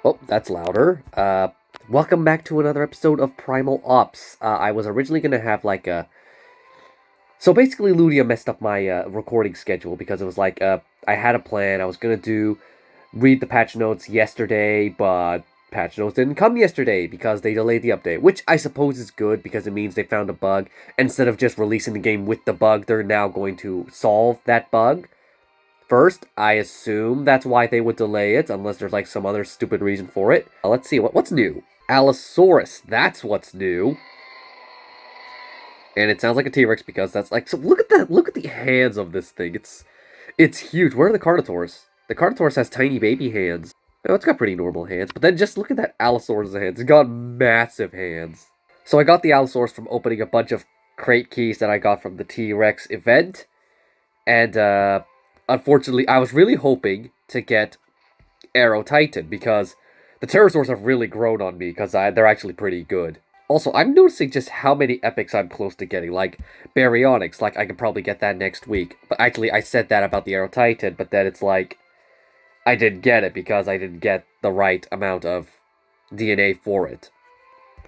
Oh, that's louder. Welcome back to another episode of Primal Ops. I was originally gonna have like a... So basically, Ludia messed up my recording schedule because it was like, I had a plan. I was gonna read the patch notes yesterday, but patch notes didn't come yesterday because they delayed the update, which I suppose is good because it means they found a bug. Instead of just releasing the game with the bug, they're now going to solve that bug first. I assume that's why they would delay it, unless there's like some other stupid reason for it. Let's see, what's new? Allosaurus, that's what's new. And it sounds like a T-Rex because that's like, so look at that, look at the hands of this thing. It's huge. Where are the Carnotaurs? The Carnotaurus has tiny baby hands. Oh, it's got pretty normal hands, but then just look at that Allosaurus' hands. It's got massive hands. So I got the Allosaurus from opening a bunch of crate keys that I got from the T-Rex event. And, unfortunately, I was really hoping to get Aero Titan because the pterosaurs have really grown on me because they're actually pretty good. Also, I'm noticing just how many epics I'm close to getting, like Baryonyx, like I could probably get that next week. But actually, I said that about the Aero Titan, but then it's like, I didn't get it because I didn't get the right amount of DNA for it.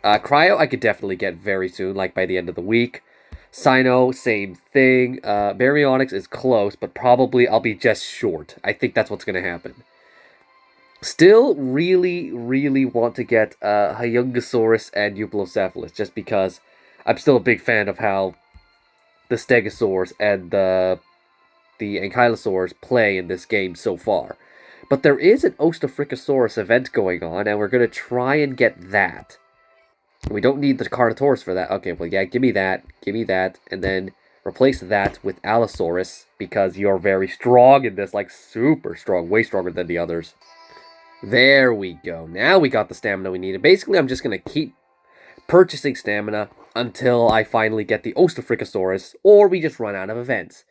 Cryo, I could definitely get very soon, like by the end of the week. Sino, same thing. Baryonyx is close, but probably I'll be just short. I think that's what's going to happen. Still really, really want to get Hyungosaurus and Euplocephalus, just because I'm still a big fan of how the Stegosaurs and the Ankylosaurs play in this game so far. But there is an Ostafricosaurus event going on, and we're going to try and get that. We don't need the Carnotaurus for that. Okay, well, yeah, give me that, and then replace that with Allosaurus, because you're very strong in this, like, super strong, way stronger than the others. There we go. Now we got the stamina we needed. Basically, I'm just going to keep purchasing stamina until I finally get the Ostafricosaurus, or we just run out of events.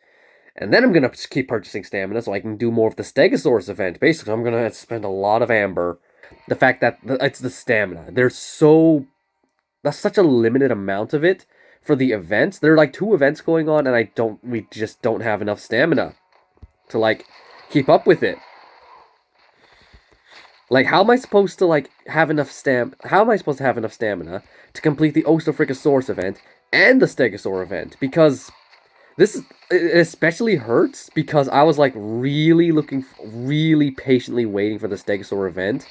And then I'm going to keep purchasing stamina so I can do more of the Stegosaurus event. Basically, I'm going to spend a lot of amber. The fact that it's the stamina. That's such a limited amount of it for the events. There are like 2 events going on, and we just don't have enough stamina to like keep up with it. Like, how am I supposed to like have enough How am I supposed to have enough stamina to complete the Ostafricosaurus event and the Stegosaur event? Because it especially hurts because I was like really patiently waiting for the Stegosaur event,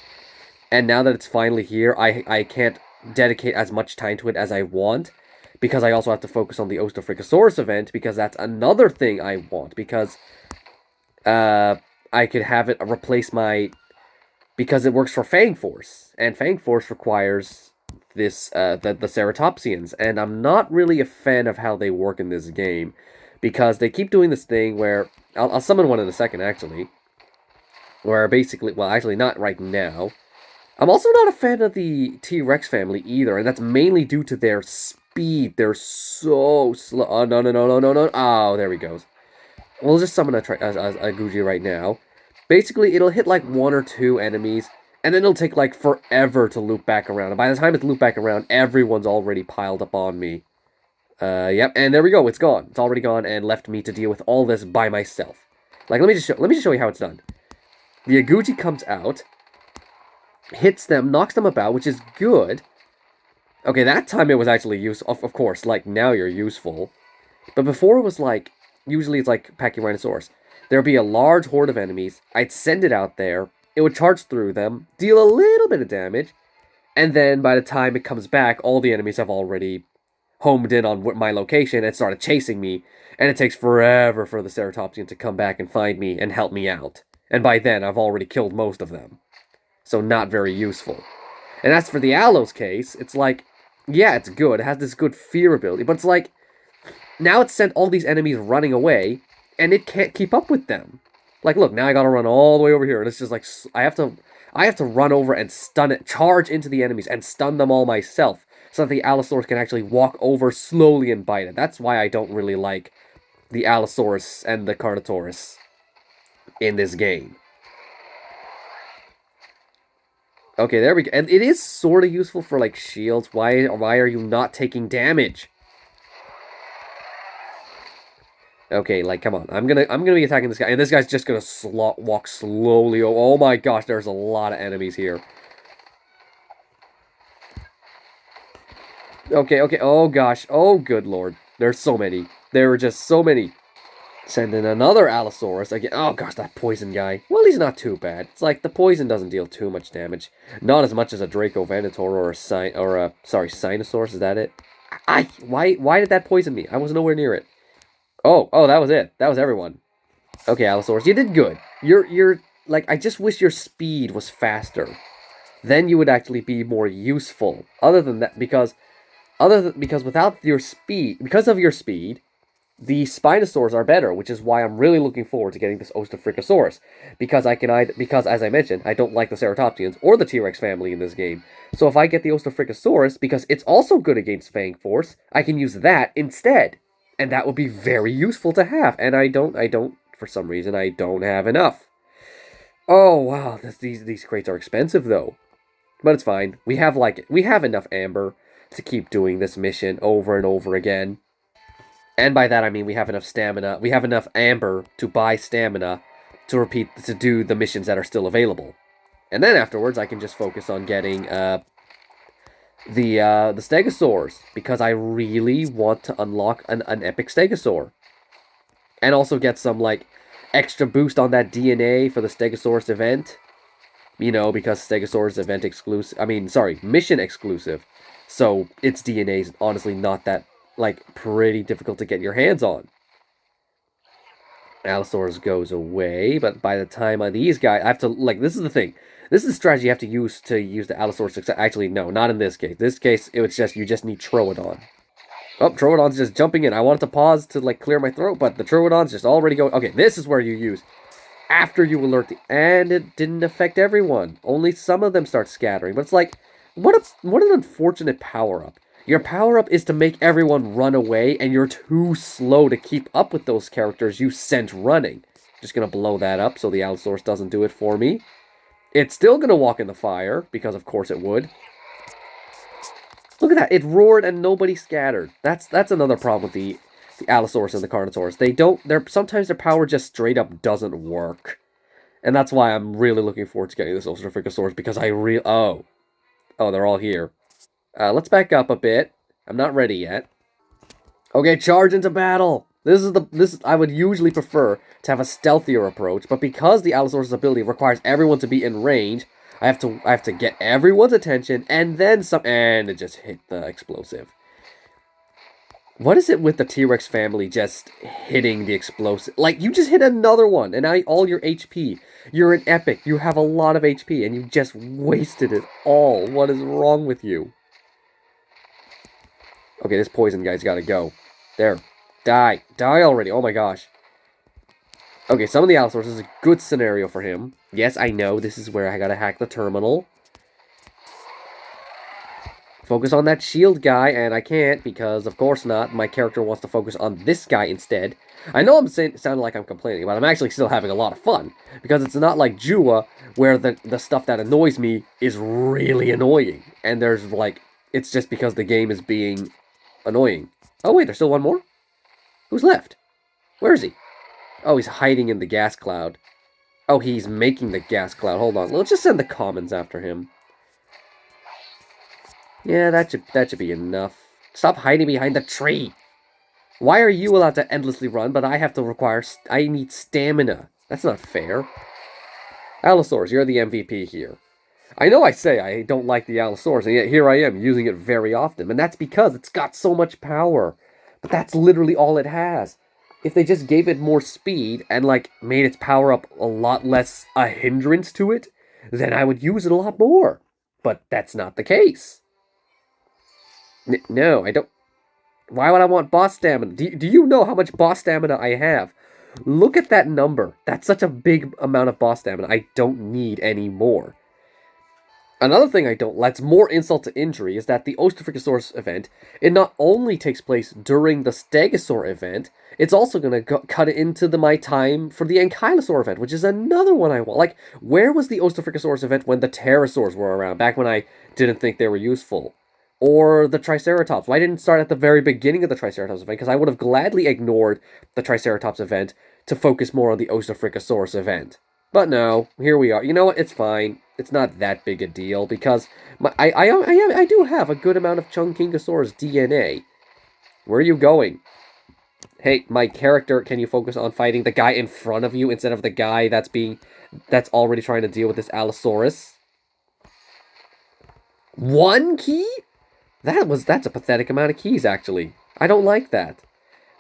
and now that it's finally here, I can't dedicate as much time to it as I want, because I also have to focus on the Ostafricosaurus event, because that's another thing I want, because I could have it replace because it works for Fang Force, and Fang Force requires this the Ceratopsians, and I'm not really a fan of how they work in this game, because they keep doing this thing where I'll summon one in a second, actually, where basically, well, actually not right now. I'm also not a fan of the T-Rex family either, and that's mainly due to their speed. They're so slow. Oh, no. Oh, there he goes. We'll just summon a Guji right now. Basically, it'll hit like 1 or 2 enemies, and then it'll take like forever to loop back around. And by the time it's looped back around, everyone's already piled up on me. Yep, and there we go. It's gone. It's already gone, and left me to deal with all this by myself. Like, let me just show you how it's done. The Aguji comes out, hits them, knocks them about, which is good. Okay, that time it was actually useful. Of course, like, now you're useful. But before it was like, usually it's like Pachyrhinosaurus. There'd be a large horde of enemies. I'd send it out there. It would charge through them, deal a little bit of damage, and then by the time it comes back, all the enemies have already homed in on my location and started chasing me, and it takes forever for the Ceratopsian to come back and find me and help me out. And by then, I've already killed most of them. So not very useful. And as for the Allo's case, it's like, yeah, it's good. It has this good fear ability, but it's like, now it's sent all these enemies running away, and it can't keep up with them. Like, look, now I gotta run all the way over here, and it's just like, I have to run over and stun it, charge into the enemies, and stun them all myself, so that the Allosaurus can actually walk over slowly and bite it. That's why I don't really like the Allosaurus and the Carnotaurus in this game. Okay, there we go. And it is sort of useful for, like, shields. Why are you not taking damage? Okay, like, come on. I'm gonna be attacking this guy, and this guy's just gonna walk slowly. Oh my gosh, there's a lot of enemies here. Okay, okay. Oh gosh. Oh good lord. There's so many. There were just so many. Send in another Allosaurus again. Oh gosh, that poison guy. Well, he's not too bad. It's like the poison doesn't deal too much damage. Not as much as a Draco Venator or a sorry, Sinosaurus. Is that it? Why did that poison me? I was nowhere near it. Oh, that was it. That was everyone. Okay, Allosaurus, you did good. You're like, I just wish your speed was faster. Then you would actually be more useful. Other than that, because without your speed, because of your speed, the Spinosaurs are better, which is why I'm really looking forward to getting this Ostafricosaurus. Because as I mentioned, I don't like the Ceratopsians or the T-Rex family in this game. So if I get the Ostafricosaurus, because it's also good against Fang Force, I can use that instead. And that would be very useful to have. And for some reason, I don't have enough. Oh wow, these crates are expensive though. But it's fine. We have enough amber to keep doing this mission over and over again. And by that I mean we have enough stamina. We have enough amber to buy stamina to do the missions that are still available. And then afterwards I can just focus on getting the Stegosaurs, because I really want to unlock an epic Stegosaur. And also get some like extra boost on that DNA for the Stegosaurus event. You know, because Stegosaurus event exclusive, mission exclusive. So its DNA is honestly not that, like, pretty difficult to get your hands on. Allosaurus goes away, but by the time these guys, I have to, like, this is the thing. This is the strategy you have to use the Allosaurus success. Actually, no, not in this case. This case, it was just, you just need Troodon. Oh, Troodon's just jumping in. I wanted to pause to, like, clear my throat, but the Troodon's just already going. Okay, this is where you use after you alert and it didn't affect everyone. Only some of them start scattering. But it's like, what an unfortunate power-up. Your power-up is to make everyone run away, and you're too slow to keep up with those characters you sent running. Just gonna blow that up so the Allosaurus doesn't do it for me. It's still gonna walk in the fire, because of course it would. Look at that, it roared and nobody scattered. That's another problem with the Allosaurus and the Carnotaurus. Sometimes their power just straight up doesn't work. And that's why I'm really looking forward to getting this Ostafricosaurus, because oh, they're all here. Let's back up a bit. I'm not ready yet. Okay, charge into battle. I would usually prefer to have a stealthier approach, but because the Allosaurus ability requires everyone to be in range, I have to get everyone's attention and then some, and it just hit the explosive. What is it with the T-Rex family just hitting the explosive? Like, you just hit another one, and now all your HP. You're an epic. You have a lot of HP, and you just wasted it all. What is wrong with you? Okay, this poison guy's gotta go. There. Die. Die already. Oh my gosh. Okay, some of the Allosaurus is a good scenario for him. Yes, I know. This is where I gotta hack the terminal. Focus on that shield guy, and I can't, because of course not. My character wants to focus on this guy instead. I know I'm sounding like I'm complaining, but I'm actually still having a lot of fun, because it's not like Jua, where the stuff that annoys me is really annoying, and there's, like, it's just because the game is being annoying. Oh wait, there's still one more? Who's left? Where is he? Oh, he's hiding in the gas cloud. Oh, he's making the gas cloud. Hold on, let's just send the commons after him. Yeah, that should be enough. Stop hiding behind the tree. Why are you allowed to endlessly run, but I need stamina? That's not fair. Allosaurus, you're the MVP here. I know I say I don't like the Allosaurus, and yet here I am using it very often, and that's because it's got so much power. But that's literally all it has. If they just gave it more speed and, like, made its power up a lot less a hindrance to it, then I would use it a lot more. But that's not the case. No, I don't. Why would I want boss stamina? Do you know how much boss stamina I have? Look at that number. That's such a big amount of boss stamina. I don't need any more. Another thing that's more insult to injury is that the Ostafricosaurus event, it not only takes place during the Stegosaur event, it's also going to cut it into my time for the Ankylosaur event, which is another one I want. Like, where was the Ostafricosaurus event when the Pterosaurs were around, back when I didn't think they were useful? Or the Triceratops. Why didn't it start at the very beginning of the Triceratops event? Because I would have gladly ignored the Triceratops event to focus more on the Ostafricosaurus event. But no, here we are. You know what? It's fine. it's not that big a deal because I do have a good amount of Chungkingosaurus DNA. Where are you going? Hey, my character, can you focus on fighting the guy in front of you instead of the guy that's already trying to deal with this Allosaurus? 1 key? That's a pathetic amount of keys, actually. I don't like that.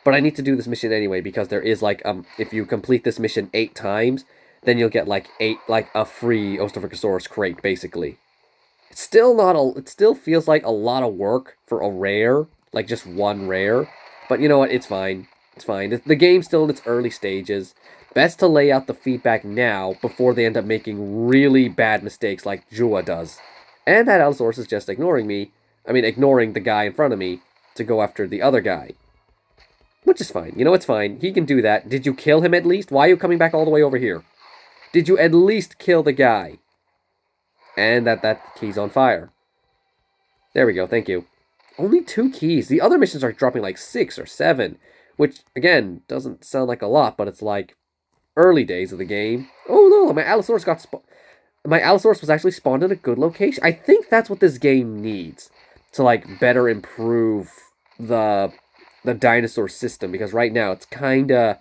But I need to do this mission anyway, because there is, like, if you complete this mission 8 times, then you'll get, like, a free Ostrogopithecus crate, basically. It's still not it still feels like a lot of work for a rare, like, just 1 rare. But you know what, it's fine. It's fine. The game's still in its early stages. Best to lay out the feedback now, before they end up making really bad mistakes like Jua does. And that Allosaurus is just ignoring me. I mean, ignoring the guy in front of me to go after the other guy. Which is fine. You know, it's fine. He can do that. Did you kill him at least? Why are you coming back all the way over here? Did you at least kill the guy? And that key's on fire. There we go. Thank you. Only 2 keys. The other missions are dropping like 6 or 7. Which, again, doesn't sound like a lot, but it's like early days of the game. Oh no, my Allosaurus my Allosaurus was actually spawned in a good location. I think that's what this game needs to, like, better improve the dinosaur system, because right now it's kind of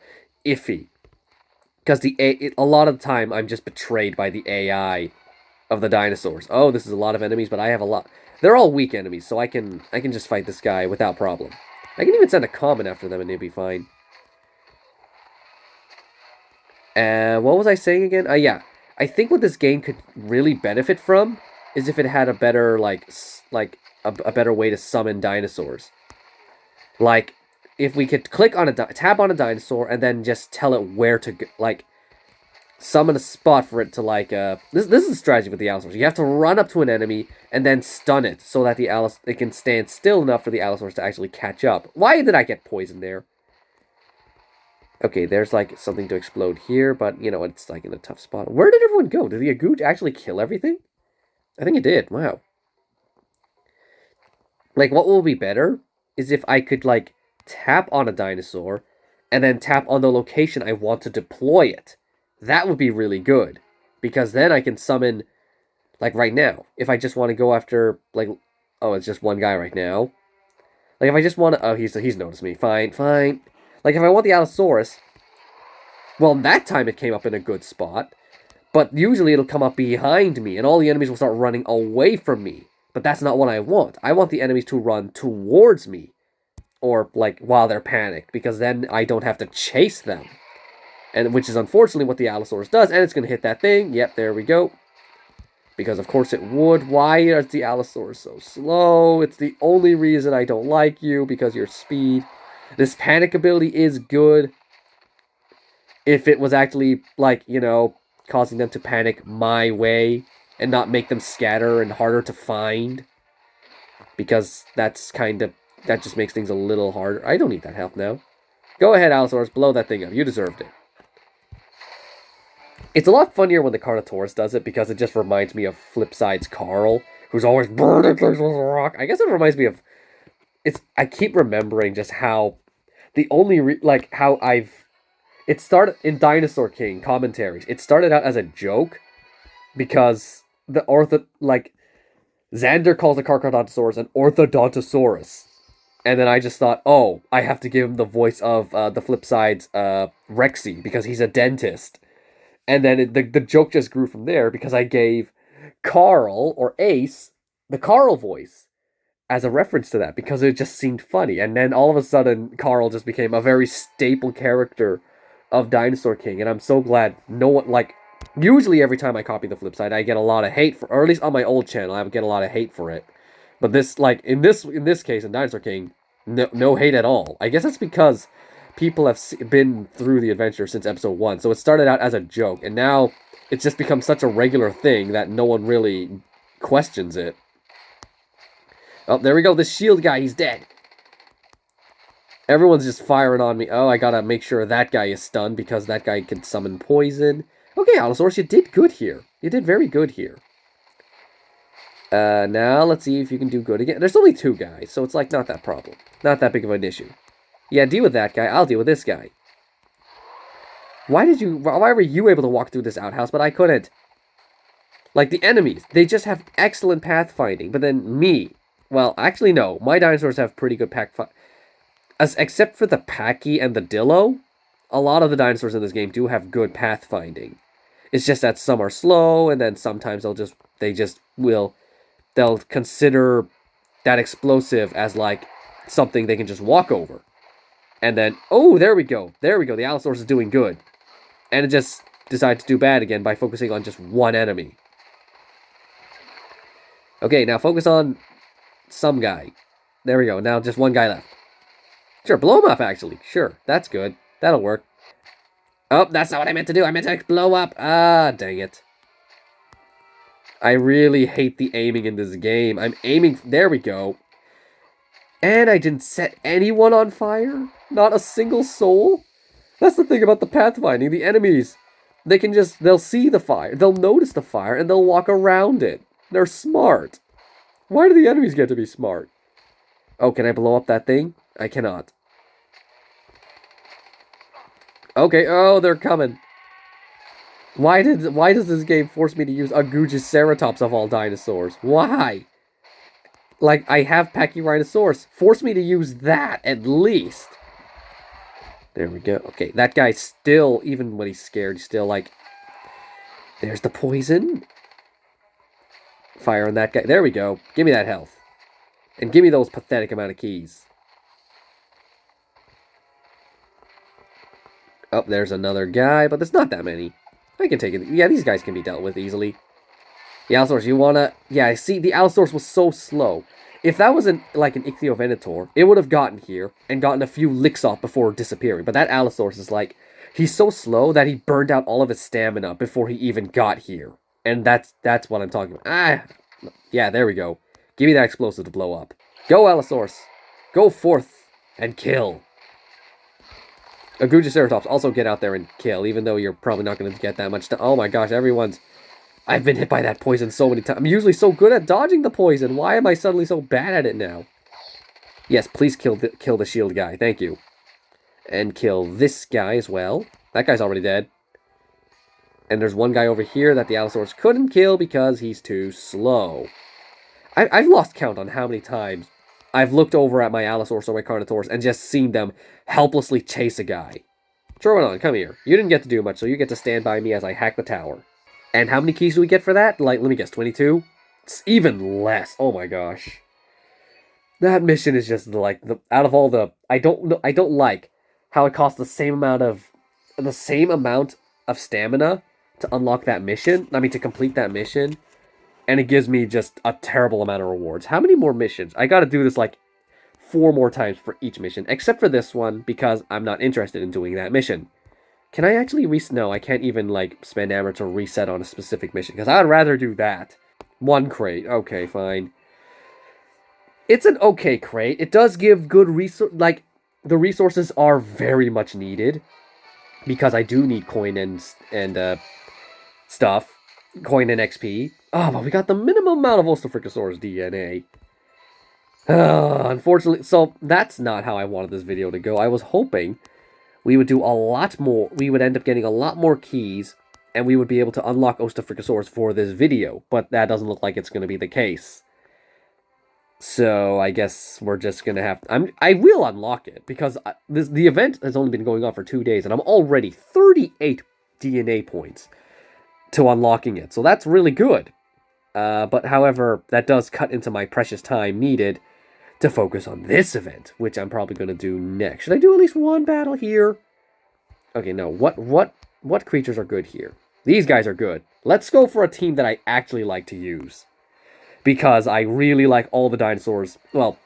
iffy. Because a lot of the time I'm just betrayed by the AI of the dinosaurs. Oh, this is a lot of enemies, but I have a lot. They're all weak enemies, so I can just fight this guy without problem. I can even send a comment after them and they'll be fine. What was I saying again? Yeah. I think what this game could really benefit from is if it had a better, like a better way to summon dinosaurs. Like, if we could tap on a dinosaur and then just tell it where to go, like, summon a spot for it to, like, this is a strategy with the Allosaurus. You have to run up to an enemy and then stun it so that it can stand still enough for the Allosaurus to actually catch up. Why did I get poisoned there? Okay, there's, like, something to explode here, but, you know, it's, like, in a tough spot. Where did everyone go? Did the Agouti actually kill everything? I think it did. Wow. Like, what will be better is if I could, like, tap on a dinosaur and then tap on the location I want to deploy it. That would be really good. Because then I can summon, like, right now. If I just want to go after, like, oh, it's just one guy right now. Like, if I just want to, oh, he's noticed me. Fine, fine. Like, if I want the Allosaurus, well, that time it came up in a good spot. But usually it'll come up behind me, and all the enemies will start running away from me. But that's not what I want. I want the enemies to run towards me. Or, like, while they're panicked. Because then I don't have to chase them. And which is unfortunately what the Allosaurus does. And it's going to hit that thing. Yep, there we go. Because of course it would. Why is the Allosaurus so slow? It's the only reason I don't like you. Because your speed. This panic ability is good. If it was actually, like, you know, causing them to panic my way. And not make them scatter and harder to find. Because that's kind of... that just makes things a little harder. I don't need that help now. Go ahead, Allosaurus. Blow that thing up. You deserved it. It's a lot funnier when the Carnotaurus does it, because it just reminds me of Flipside's Carl, who's always burning things with a rock. I guess it reminds me of... I keep remembering just how... the only... how I've... It started in Dinosaur King commentaries. It started out as a joke, because the Xander calls the Carcharodontosaurus an Orthodontosaurus. And then I just thought, oh, I have to give him the voice of the Flipside's Rexy, because he's a dentist. And then the joke just grew from there, because I gave Carl, or Ace, the Carl voice, as a reference to that, because it just seemed funny. And then all of a sudden, Carl just became a very staple character of Dinosaur King. And I'm so glad no one, like, usually every time I copy the Flipside, I get a lot of hate for, or at least on my old channel, I would get a lot of hate for it. But this, like, in this case, in Dinosaur King, no hate at all. I guess that's because people have been through the adventure since episode 1. So it started out as a joke, and now it's just become such a regular thing that no one really questions it. Oh, there we go. This shield guy, he's dead. Everyone's just firing on me. Oh, I gotta make sure that guy is stunned, because that guy can summon poison. Okay, Allosaurus, you did good here. You did very good here. Now let's see if you can do good again. There's only 2 guys, so it's, like, not that problem. Not that big of an issue. Yeah, deal with that guy. I'll deal with this guy. Why were you able to walk through this outhouse, but I couldn't? Like, the enemies, they just have excellent pathfinding. But then me, well, actually, no. My dinosaurs have pretty good except for the Paki and the Dillo, a lot of the dinosaurs in this game do have good pathfinding. It's just that some are slow, and then sometimes they'll consider that explosive as like something they can just walk over. And then, oh, there we go. There we go. The Allosaurus is doing good. And it just decided to do bad again by focusing on just one enemy. Okay, now focus on some guy. There we go. Now just one guy left. Sure, blow him up, actually. Sure, that's good. That'll work. Oh, that's not what I meant to do. I meant to blow up. Ah, dang it. I really hate the aiming in this game. I'm aiming... There we go. And I didn't set anyone on fire? Not a single soul? That's the thing about the pathfinding. The enemies, they'll see the fire. They'll notice the fire, and they'll walk around it. They're smart. Why do the enemies get to be smart? Oh, can I blow up that thing? I cannot. Okay, oh, they're coming. Why does this game force me to use Agujaceratops of all dinosaurs? Why? Like, I have Pachyrhinosaurus. Force me to use that, at least. There we go. Okay, that guy still, even when he's scared, he's still like... There's the poison. Fire on that guy. There we go. Give me that health. And give me those pathetic amount of keys. Oh, there's another guy, but there's not that many. I can take it. Yeah, these guys can be dealt with easily. The Allosaurus, you wanna... Yeah, see, the Allosaurus was so slow. If that was like an Ichthyovenator, it would have gotten here and gotten a few licks off before disappearing. But that Allosaurus is like... He's so slow that he burned out all of his stamina before he even got here. And that's what I'm talking about. Ah! Yeah, there we go. Give me that explosive to blow up. Go, Allosaurus. Go forth and kill. Agujaceratops, also get out there and kill, even though you're probably not going to get that much. Oh my gosh, everyone's... I've been hit by that poison so many times. I'm usually so good at dodging the poison. Why am I suddenly so bad at it now? Yes, please kill the shield guy. Thank you. And kill this guy as well. That guy's already dead. And there's one guy over here that the Allosaurus couldn't kill because he's too slow. I've lost count on how many times I've looked over at my Allosaurus or my Carnotaurus and just seen them helplessly chase a guy. Troodon, come here. You didn't get to do much, so you get to stand by me as I hack the tower. And how many keys do we get for that? Like, let me guess, 22? It's even less. Oh my gosh. That mission is just like out of all the I don't like how it costs the same amount of stamina to unlock that mission. I mean, to complete that mission. And it gives me just a terrible amount of rewards. How many more missions? I gotta do this like 4 more times for each mission. Except for this one, because I'm not interested in doing that mission. Can I actually No, I can't even like spend ammo to reset on a specific mission. Because I'd rather do that. 1 crate. Okay, fine. It's an okay crate. It does give good like, the resources are very much needed. Because I do need coin and stuff. Coin and XP. Oh, but we got the minimum amount of Ostafricosaurus DNA. Unfortunately, so that's not how I wanted this video to go. I was hoping we would do a lot more. We would end up getting a lot more keys, and we would be able to unlock Ostafricosaurus for this video. But that doesn't look like it's going to be the case. So I guess we're just going to have... I will unlock it, because the event has only been going on for 2 days, and I'm already 38 DNA points to unlocking it. So that's really good. But however, that does cut into my precious time needed to focus on this event, which I'm probably going to do next. Should I do at least 1 battle here? Okay, no. What creatures are good here? These guys are good. Let's go for a team that I actually like to use. Because I really like all the dinosaurs. Well,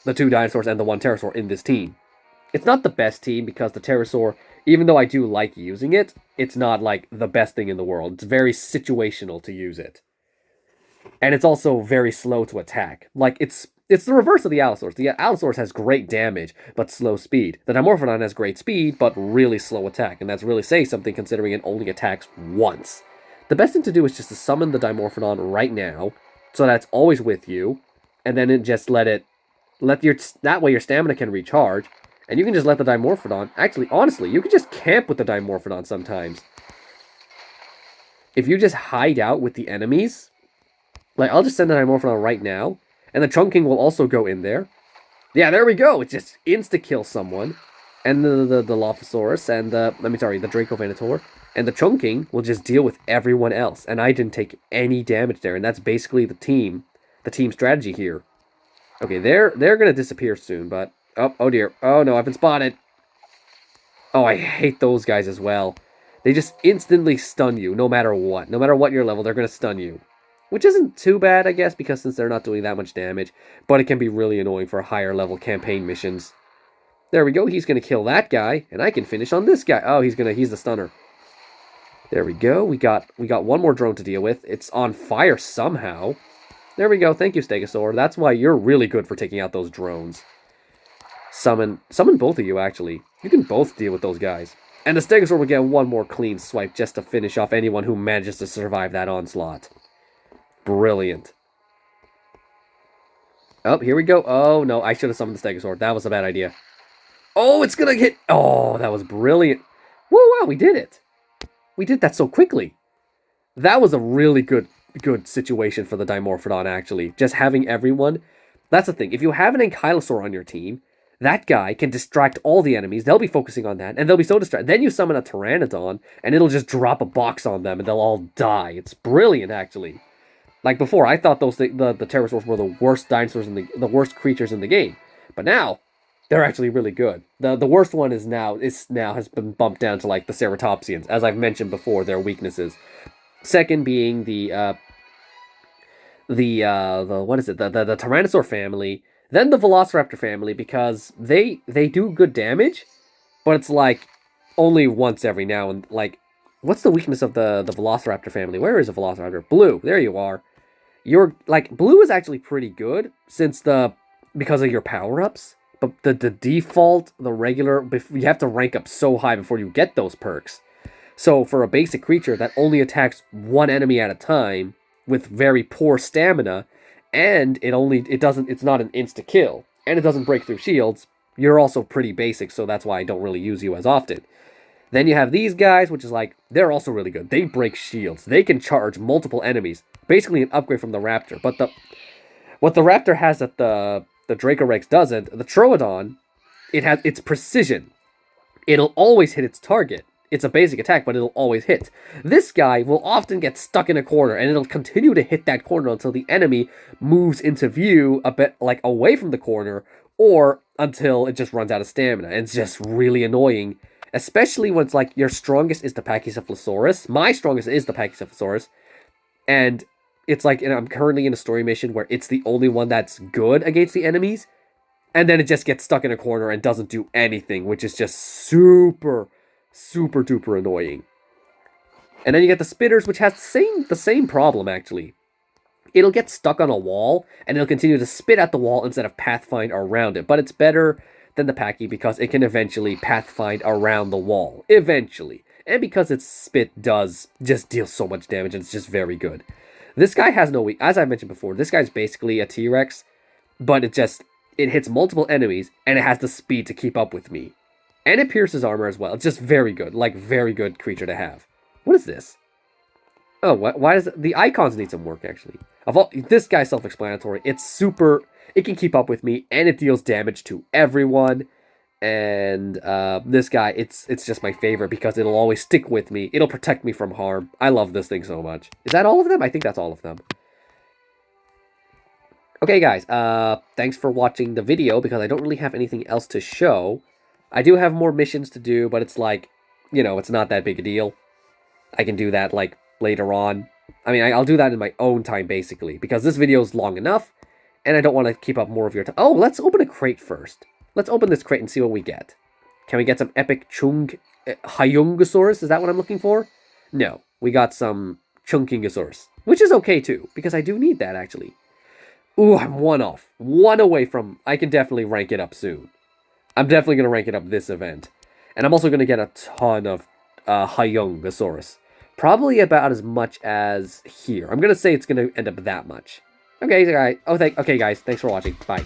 the 2 dinosaurs and the 1 pterosaur in this team. It's not the best team because the pterosaur, even though I do like using it, it's not like the best thing in the world. It's very situational to use it. And it's also very slow to attack. Like, it's the reverse of the Allosaurus. The Allosaurus has great damage, but slow speed. The Dimorphodon has great speed, but really slow attack. And that's really saying something considering it only attacks once. The best thing to do is just to summon the Dimorphodon right now, so that it's always with you. And then just that way your stamina can recharge. And you can just let the Dimorphodon... Actually, honestly, you can just camp with the Dimorphodon sometimes. if you just hide out with the enemies, like, I'll just send the Dimorphodon right now, and the Chunking will also go in there. Yeah, there we go. It just insta-kills someone. And the Dilophosaurus and the Draco and the Chunking will just deal with everyone else. And I didn't take any damage there, and that's basically the team strategy here. Okay, they're gonna disappear soon, but oh dear. Oh no, I've been spotted. Oh, I hate those guys as well. They just instantly stun you, no matter what. No matter what your level, they're gonna stun you. Which isn't too bad, I guess, because since they're not doing that much damage, but it can be really annoying for higher level campaign missions. There we go, he's gonna kill that guy, and I can finish on this guy. Oh, he's the stunner. There we go, we got one more drone to deal with. It's on fire somehow. There we go, thank you, Stegosaur. That's why you're really good for taking out those drones. Summon both of you, actually. You can both deal with those guys. And the Stegosaur will get one more clean swipe just to finish off anyone who manages to survive that onslaught. Brilliant. Oh, here we go. Oh, no, I should have summoned the Stegosaur. That was a bad idea. Oh, it's gonna hit. Oh, that was brilliant. Whoa, wow, we did it. We did that so quickly. That was a really good situation for the Dimorphodon, actually. Just having everyone. That's the thing. If you have an Ankylosaur on your team, that guy can distract all the enemies. They'll be focusing on that, and they'll be so distracted. Then you summon a Pteranodon, and it'll just drop a box on them, and they'll all die. It's brilliant, actually. Like before, I thought the pterosaurs were the worst dinosaurs the worst creatures in the game, but now they're actually really good. The worst one has been bumped down to like the ceratopsians, as I've mentioned before. Their weaknesses. Second being the Tyrannosaur family, then the Velociraptor family, because they do good damage, but it's like only once every now and like. What's the weakness of the Velociraptor family? Where is a Velociraptor? Blue. There you are. You're like blue is actually pretty good because of your power-ups, but the default, the regular, you have to rank up so high before you get those perks. So for a basic creature that only attacks one enemy at a time with very poor stamina, and it's not an insta kill, and it doesn't break through shields, you're also pretty basic, so that's why I don't really use you as often. Then you have these guys, which is like, they're also really good. They break shields. They can charge multiple enemies. Basically an upgrade from the Raptor. But what the Raptor has that the Dracorex doesn't, the Troodon, it's precision. It'll always hit its target. It's a basic attack, but it'll always hit. This guy will often get stuck in a corner, and it'll continue to hit that corner until the enemy moves into view a bit like away from the corner, or until it just runs out of stamina. And it's just really annoying. Especially when it's like your strongest is the Pachycephalosaurus. My strongest is the Pachycephalosaurus. And it's like, I'm currently in a story mission where it's the only one that's good against the enemies. And then it just gets stuck in a corner and doesn't do anything, which is just super, super duper annoying. And then you get the Spitters, which has the same problem, actually. It'll get stuck on a wall, and it'll continue to spit at the wall instead of pathfind around it. But it's better than the Packy because it can eventually pathfind around the wall. Eventually. And because its spit does just deal so much damage, and it's just very good. This guy has no weak. As I mentioned before, this guy's basically a T-Rex, but it hits multiple enemies, and it has the speed to keep up with me. And it pierces armor as well. It's just very good. Like, very good creature to have. What is this? Oh, why does the icons need some work, actually? This guy's self-explanatory. It's super. It can keep up with me, and it deals damage to everyone. And this guy, it's just my favorite because it'll always stick with me. It'll protect me from harm. I love this thing so much. Is that all of them? I think that's all of them. Okay, guys. Thanks for watching the video because I don't really have anything else to show. I do have more missions to do, but it's like, it's not that big a deal. I can do that, like, later on. I mean, I'll do that in my own time, basically, because this video is long enough, and I don't want to keep up more of your time. Oh, let's open a crate first. Let's open this crate and see what we get. Can we get some epic Hyungosaurus? Is that what I'm looking for? No, we got some Chunkingosaurus, which is okay, too, because I do need that, actually. Ooh, I'm one off. One away from... I can definitely rank it up soon. I'm definitely going to rank it up this event. And I'm also going to get a ton of Hyungosaurus. Probably about as much as here. I'm going to say it's going to end up that much. Okay, guys. Okay, guys. Thanks for watching. Bye.